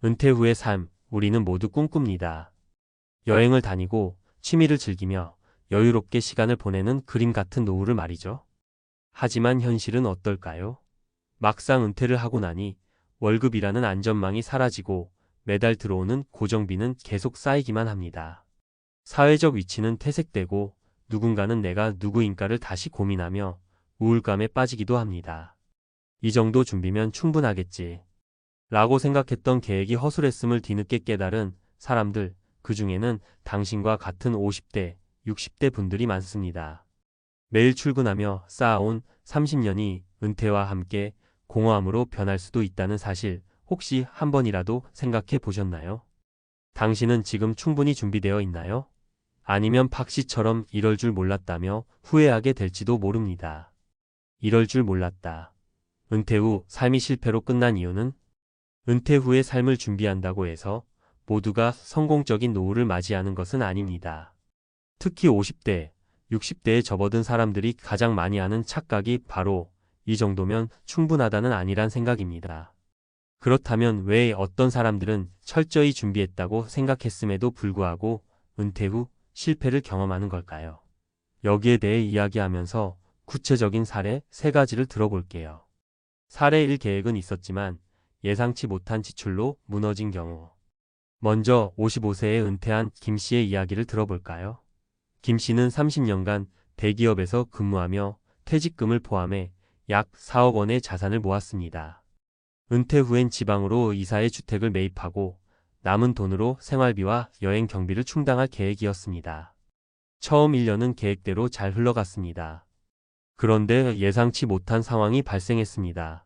은퇴 후의 삶, 우리는 모두 꿈꿉니다. 여행을 다니고 취미를 즐기며 여유롭게 시간을 보내는 그림 같은 노후를 말이죠. 하지만 현실은 어떨까요? 막상 은퇴를 하고 나니 월급이라는 안전망이 사라지고 매달 들어오는 고정비는 계속 쌓이기만 합니다. 사회적 위치는 퇴색되고 누군가는 내가 누구인가를 다시 고민하며 우울감에 빠지기도 합니다. 이 정도 준비면 충분하겠지 라고 생각했던 계획이 허술했음을 뒤늦게 깨달은 사람들, 그 중에는 당신과 같은 50대, 60대 분들이 많습니다. 매일 출근하며 쌓아온 30년이 은퇴와 함께 공허함으로 변할 수도 있다는 사실, 혹시 한 번이라도 생각해 보셨나요? 당신은 지금 충분히 준비되어 있나요? 아니면 박 씨처럼 이럴 줄 몰랐다며 후회하게 될지도 모릅니다. 이럴 줄 몰랐다. 은퇴 후 삶이 실패로 끝난 이유는? 은퇴 후의 삶을 준비한다고 해서 모두가 성공적인 노후를 맞이하는 것은 아닙니다. 특히 50대, 60대에 접어든 사람들이 가장 많이 하는 착각이 바로 이 정도면 충분하다는 아니란 생각입니다. 그렇다면 왜 어떤 사람들은 철저히 준비했다고 생각했음에도 불구하고 은퇴 후 실패를 경험하는 걸까요? 여기에 대해 이야기하면서 구체적인 사례 3가지를 들어볼게요. 사례 1, 계획은 있었지만 예상치 못한 지출로 무너진 경우. 먼저 55세에 은퇴한 김 씨의 이야기를 들어볼까요? 김 씨는 30년간 대기업에서 근무하며 퇴직금을 포함해 약 4억 원의 자산을 모았습니다. 은퇴 후엔 지방으로 이사해 주택을 매입하고 남은 돈으로 생활비와 여행 경비를 충당할 계획이었습니다. 처음 1년은 계획대로 잘 흘러갔습니다. 그런데 예상치 못한 상황이 발생했습니다.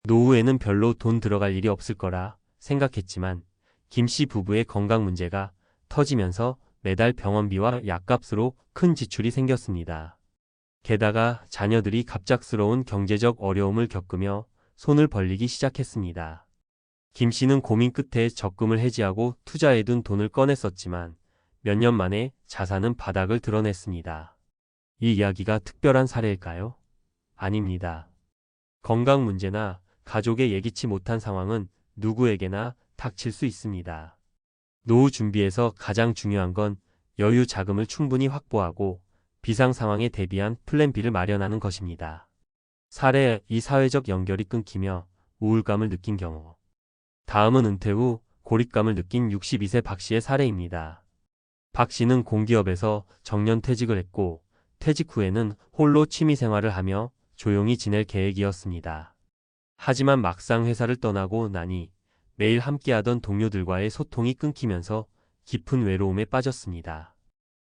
노후에는 별로 돈 들어갈 일이 없을 거라 생각했지만 김 씨 부부의 건강 문제가 터지면서 매달 병원비와 약값으로 큰 지출이 생겼습니다. 게다가 자녀들이 갑작스러운 경제적 어려움을 겪으며 손을 벌리기 시작했습니다. 김 씨는 고민 끝에 적금을 해지하고 투자해둔 돈을 꺼냈었지만 몇 년 만에 자산은 바닥을 드러냈습니다. 이 이야기가 특별한 사례일까요? 아닙니다. 건강 문제나 가족의 예기치 못한 상황은 누구에게나 닥칠 수 있습니다. 노후 준비에서 가장 중요한 건 여유 자금을 충분히 확보하고 비상 상황에 대비한 플랜 B를 마련하는 것입니다. 사례 2, 사회적 연결이 끊기며 우울감을 느낀 경우. 다음은 은퇴 후 고립감을 느낀 62세 박 씨의 사례입니다. 박 씨는 공기업에서 정년퇴직을 했고 퇴직 후에는 홀로 취미생활을 하며 조용히 지낼 계획이었습니다. 하지만 막상 회사를 떠나고 나니 매일 함께하던 동료들과의 소통이 끊기면서 깊은 외로움에 빠졌습니다.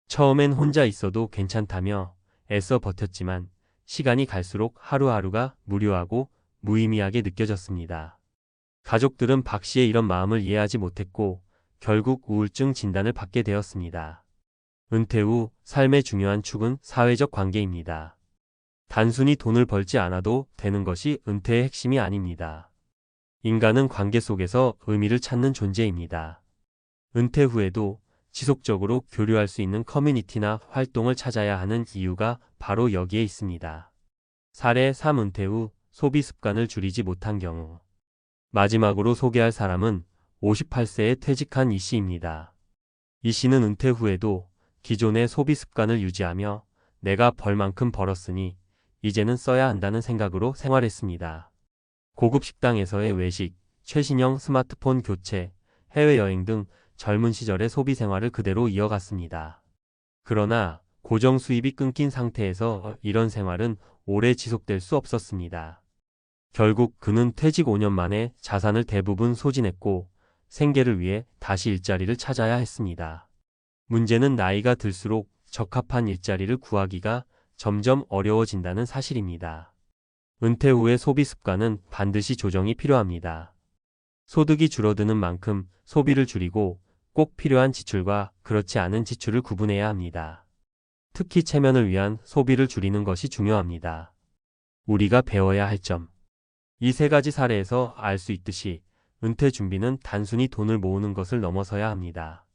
처음엔 혼자 있어도 괜찮다며 애써 버텼지만 시간이 갈수록 하루하루가 무료하고 무의미하게 느껴졌습니다. 가족들은 박 씨의 이런 마음을 이해하지 못했고 결국 우울증 진단을 받게 되었습니다. 은퇴 후 삶의 중요한 축은 사회적 관계입니다. 단순히 돈을 벌지 않아도 되는 것이 은퇴의 핵심이 아닙니다. 인간은 관계 속에서 의미를 찾는 존재입니다. 은퇴 후에도 지속적으로 교류할 수 있는 커뮤니티나 활동을 찾아야 하는 이유가 바로 여기에 있습니다. 사례 3, 은퇴 후 소비 습관을 줄이지 못한 경우. 마지막으로 소개할 사람은 58세에 퇴직한 이 씨입니다. 이 씨는 은퇴 후에도 기존의 소비 습관을 유지하며 내가 벌 만큼 벌었으니 이제는 써야 한다는 생각으로 생활했습니다. 고급 식당에서의 외식, 최신형 스마트폰 교체, 해외여행 등 젊은 시절의 소비 생활을 그대로 이어갔습니다. 그러나 고정 수입이 끊긴 상태에서 이런 생활은 오래 지속될 수 없었습니다. 결국 그는 퇴직 5년 만에 자산을 대부분 소진했고 생계를 위해 다시 일자리를 찾아야 했습니다. 문제는 나이가 들수록 적합한 일자리를 구하기가 점점 어려워진다는 사실입니다. 은퇴 후의 소비 습관은 반드시 조정이 필요합니다. 소득이 줄어드는 만큼 소비를 줄이고 꼭 필요한 지출과 그렇지 않은 지출을 구분해야 합니다. 특히 체면을 위한 소비를 줄이는 것이 중요합니다. 우리가 배워야 할 점. 이 3가지 사례에서 알 수 있듯이 은퇴 준비는 단순히 돈을 모으는 것을 넘어서야 합니다.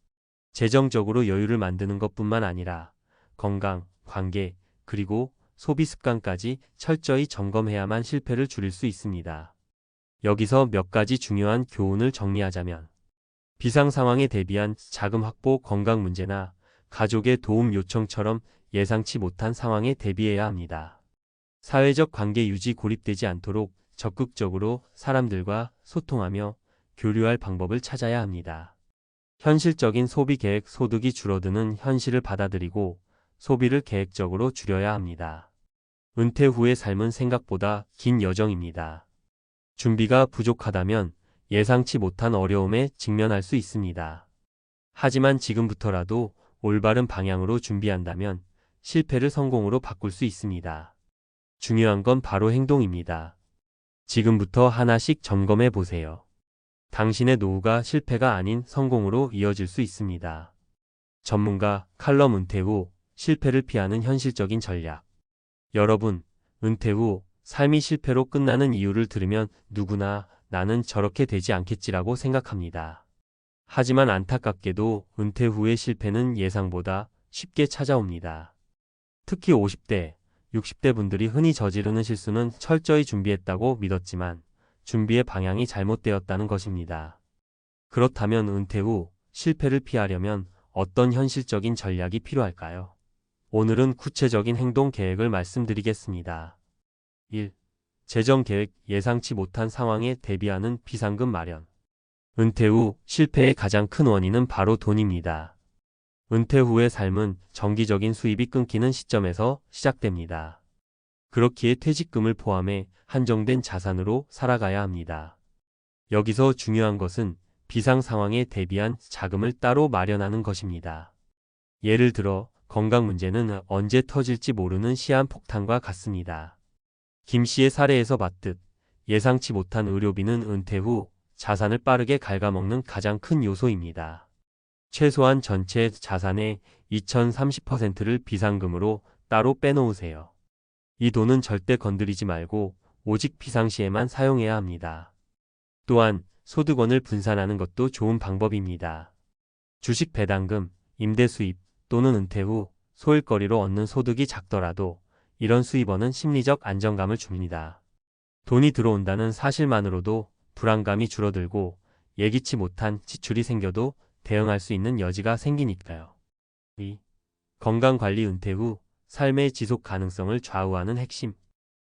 재정적으로 여유를 만드는 것뿐만 아니라 건강, 관계, 그리고 소비 습관까지 철저히 점검해야만 실패를 줄일 수 있습니다. 여기서 몇 가지 중요한 교훈을 정리하자면, 비상 상황에 대비한 자금 확보, 건강 문제나 가족의 도움 요청처럼 예상치 못한 상황에 대비해야 합니다. 사회적 관계 유지, 고립되지 않도록 적극적으로 사람들과 소통하며 교류할 방법을 찾아야 합니다. 현실적인 소비 계획, 소득이 줄어드는 현실을 받아들이고 소비를 계획적으로 줄여야 합니다. 은퇴 후의 삶은 생각보다 긴 여정입니다. 준비가 부족하다면 예상치 못한 어려움에 직면할 수 있습니다. 하지만 지금부터라도 올바른 방향으로 준비한다면 실패를 성공으로 바꿀 수 있습니다. 중요한 건 바로 행동입니다. 지금부터 하나씩 점검해 보세요. 당신의 노후가 실패가 아닌 성공으로 이어질 수 있습니다. 전문가 칼럼, 은퇴 후 실패를 피하는 현실적인 전략. 여러분, 은퇴 후 삶이 실패로 끝나는 이유를 들으면 누구나 나는 저렇게 되지 않겠지라고 생각합니다. 하지만 안타깝게도 은퇴 후의 실패는 예상보다 쉽게 찾아옵니다. 특히 50대, 60대 분들이 흔히 저지르는 실수는 철저히 준비했다고 믿었지만 준비의 방향이 잘못되었다는 것입니다. 그렇다면 은퇴 후 실패를 피하려면 어떤 현실적인 전략이 필요할까요? 오늘은 구체적인 행동 계획을 말씀드리겠습니다. 1. 재정 계획, 예상치 못한 상황에 대비하는 비상금 마련. 은퇴 후 실패의 가장 큰 원인은 바로 돈입니다. 은퇴 후의 삶은 정기적인 수입이 끊기는 시점에서 시작됩니다. 그렇기에 퇴직금을 포함해 한정된 자산으로 살아가야 합니다. 여기서 중요한 것은 비상 상황에 대비한 자금을 따로 마련하는 것입니다. 예를 들어 건강 문제는 언제 터질지 모르는 시한폭탄과 같습니다. 김 씨의 사례에서 봤듯 예상치 못한 의료비는 은퇴 후 자산을 빠르게 갉아먹는 가장 큰 요소입니다. 최소한 전체 자산의 2030%를 비상금으로 따로 빼놓으세요. 이 돈은 절대 건드리지 말고 오직 비상시에만 사용해야 합니다. 또한 소득원을 분산하는 것도 좋은 방법입니다. 주식 배당금, 임대 수입 또는 은퇴 후 소일거리로 얻는 소득이 작더라도 이런 수입원은 심리적 안정감을 줍니다. 돈이 들어온다는 사실만으로도 불안감이 줄어들고 예기치 못한 지출이 생겨도 대응할 수 있는 여지가 생기니까요. 2. 건강관리. 은퇴 후 삶의 지속 가능성을 좌우하는 핵심.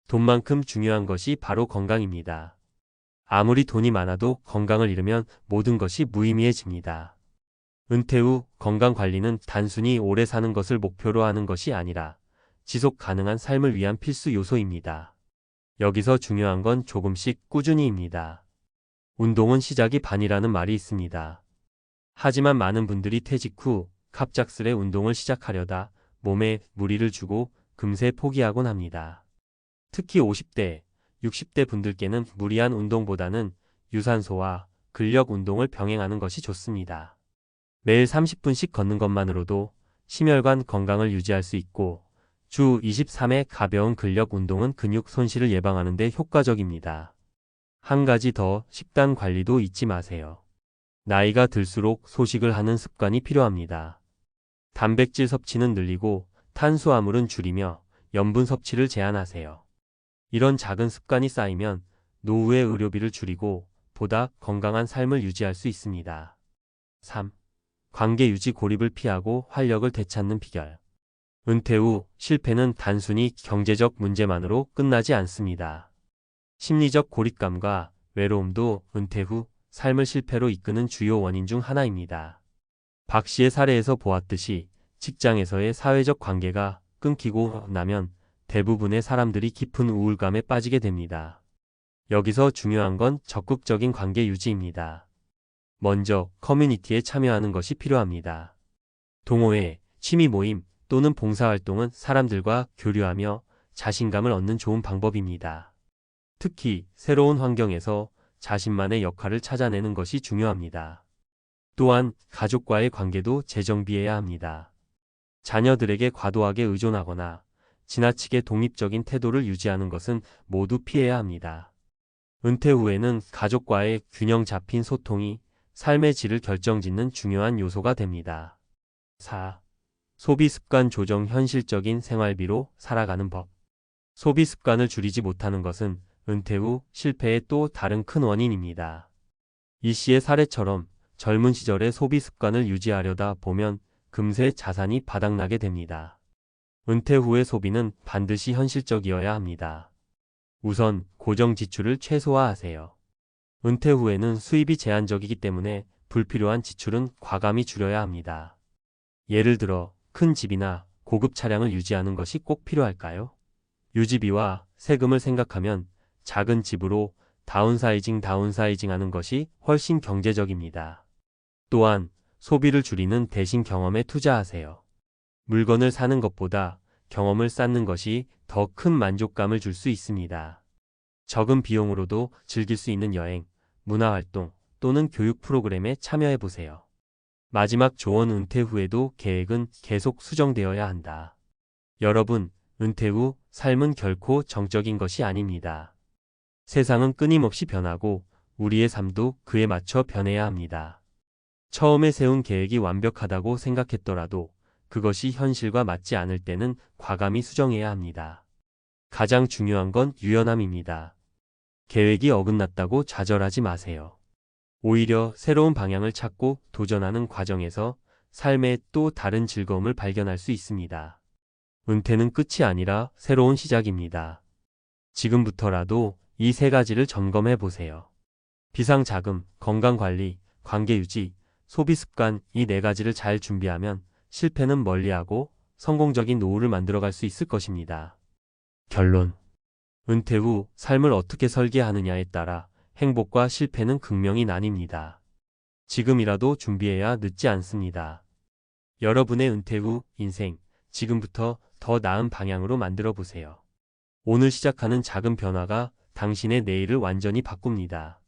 돈만큼 중요한 것이 바로 건강입니다. 아무리 돈이 많아도 건강을 잃으면 모든 것이 무의미해집니다. 은퇴 후 건강관리는 단순히 오래 사는 것을 목표로 하는 것이 아니라 지속 가능한 삶을 위한 필수 요소입니다. 여기서 중요한 건 조금씩 꾸준히입니다. 운동은 시작이 반이라는 말이 있습니다. 하지만 많은 분들이 퇴직 후 갑작스레 운동을 시작하려다 몸에 무리를 주고 금세 포기하곤 합니다. 특히 50대, 60대 분들께는 무리한 운동보다는 유산소와 근력 운동을 병행하는 것이 좋습니다. 매일 30분씩 걷는 것만으로도 심혈관 건강을 유지할 수 있고 주 23회 가벼운 근력 운동은 근육 손실을 예방하는 데 효과적입니다. 한 가지 더, 식단 관리도 잊지 마세요. 나이가 들수록 소식을 하는 습관이 필요합니다. 단백질 섭취는 늘리고 탄수화물은 줄이며 염분 섭취를 제한하세요. 이런 작은 습관이 쌓이면 노후의 의료비를 줄이고 보다 건강한 삶을 유지할 수 있습니다. 3. 관계 유지. 고립을 피하고 활력을 되찾는 비결. 은퇴 후 실패는 단순히 경제적 문제만으로 끝나지 않습니다. 심리적 고립감과 외로움도 은퇴 후 삶을 실패로 이끄는 주요 원인 중 하나입니다. 박 씨의 사례에서 보았듯이 직장에서의 사회적 관계가 끊기고 나면 대부분의 사람들이 깊은 우울감에 빠지게 됩니다. 여기서 중요한 건 적극적인 관계 유지입니다. 먼저 커뮤니티에 참여하는 것이 필요합니다. 동호회, 취미 모임 또는 봉사활동은 사람들과 교류하며 자신감을 얻는 좋은 방법입니다. 특히 새로운 환경에서 자신만의 역할을 찾아내는 것이 중요합니다. 또한 가족과의 관계도 재정비해야 합니다. 자녀들에게 과도하게 의존하거나 지나치게 독립적인 태도를 유지하는 것은 모두 피해야 합니다. 은퇴 후에는 가족과의 균형 잡힌 소통이 삶의 질을 결정짓는 중요한 요소가 됩니다. 4. 소비 습관 조정. 현실적인 생활비로 살아가는 법. 소비 습관을 줄이지 못하는 것은 은퇴 후 실패의 또 다른 큰 원인입니다. 이 씨의 사례처럼 젊은 시절의 소비 습관을 유지하려다 보면 금세 자산이 바닥나게 됩니다. 은퇴 후의 소비는 반드시 현실적이어야 합니다. 우선 고정 지출을 최소화하세요. 은퇴 후에는 수입이 제한적이기 때문에 불필요한 지출은 과감히 줄여야 합니다. 예를 들어 큰 집이나 고급 차량을 유지하는 것이 꼭 필요할까요? 유지비와 세금을 생각하면 작은 집으로 다운사이징 하는 것이 훨씬 경제적입니다. 또한 소비를 줄이는 대신 경험에 투자하세요. 물건을 사는 것보다 경험을 쌓는 것이 더 큰 만족감을 줄 수 있습니다. 적은 비용으로도 즐길 수 있는 여행, 문화활동 또는 교육 프로그램에 참여해 보세요. 마지막 조언 은퇴 후에도 계획은 계속 수정되어야 한다. 여러분, 은퇴 후 삶은 결코 정적인 것이 아닙니다. 세상은 끊임없이 변하고 우리의 삶도 그에 맞춰 변해야 합니다. 처음에 세운 계획이 완벽하다고 생각했더라도 그것이 현실과 맞지 않을 때는 과감히 수정해야 합니다. 가장 중요한 건 유연함입니다. 계획이 어긋났다고 좌절하지 마세요. 오히려 새로운 방향을 찾고 도전하는 과정에서 삶의 또 다른 즐거움을 발견할 수 있습니다. 은퇴는 끝이 아니라 새로운 시작입니다. 지금부터라도 이 세 가지를 점검해 보세요. 비상자금, 건강관리, 관계유지, 소비습관 이 네 가지를 잘 준비하면 실패는 멀리하고 성공적인 노후를 만들어갈 수 있을 것입니다. 결론. 은퇴 후 삶을 어떻게 설계하느냐에 따라 행복과 실패는 극명히 나뉩니다. 지금이라도 준비해야 늦지 않습니다. 여러분의 은퇴 후 인생, 지금부터 더 나은 방향으로 만들어 보세요. 오늘 시작하는 작은 변화가 당신의 내일을 완전히 바꿉니다.